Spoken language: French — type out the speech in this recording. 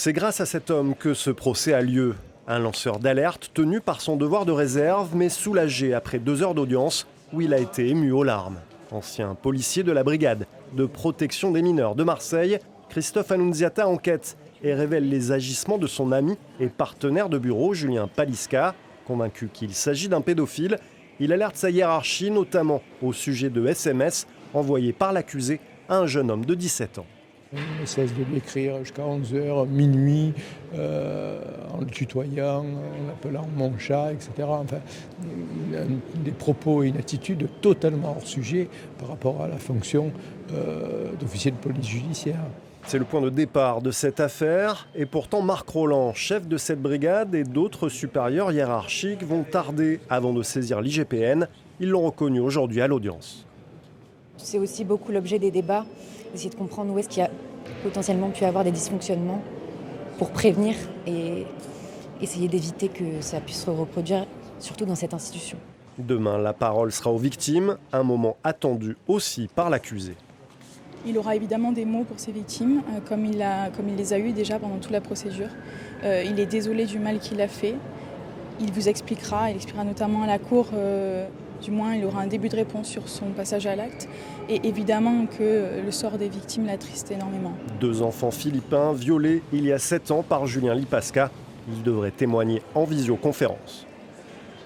C'est grâce à cet homme que ce procès a lieu. Un lanceur d'alerte tenu par son devoir de réserve, mais soulagé après 2 heures d'audience où il a été ému aux larmes. Ancien policier de la brigade de protection des mineurs de Marseille, Christophe Annunziata enquête et révèle les agissements de son ami et partenaire de bureau, Julien Palisca. Convaincu qu'il s'agit d'un pédophile, il alerte sa hiérarchie, notamment au sujet de SMS envoyés par l'accusé à un jeune homme de 17 ans. On ne cesse de lui écrire jusqu'à 11h, minuit, en le tutoyant, en l'appelant mon chat, etc. Enfin, des propos et une attitude totalement hors sujet par rapport à la fonction d'officier de police judiciaire. C'est le point de départ de cette affaire. Et pourtant, Marc Rolland, chef de cette brigade, et d'autres supérieurs hiérarchiques vont tarder avant de saisir l'IGPN. Ils l'ont reconnu aujourd'hui à l'audience. C'est aussi beaucoup l'objet des débats, essayer de comprendre où est-ce qu'il y a potentiellement pu avoir des dysfonctionnements pour prévenir et essayer d'éviter que ça puisse se reproduire, surtout dans cette institution. Demain, la parole sera aux victimes, un moment attendu aussi par l'accusé. Il aura évidemment des mots pour ses victimes, comme il les a eus déjà pendant toute la procédure. Il est désolé du mal qu'il a fait. Il vous expliquera, il expliquera notamment à la cour, du moins il aura un début de réponse sur son passage à l'acte. Et évidemment que le sort des victimes l'attriste énormément. 2 enfants philippins violés il y a 7 ans par Julien Lipasca. Ils devraient témoigner en visioconférence.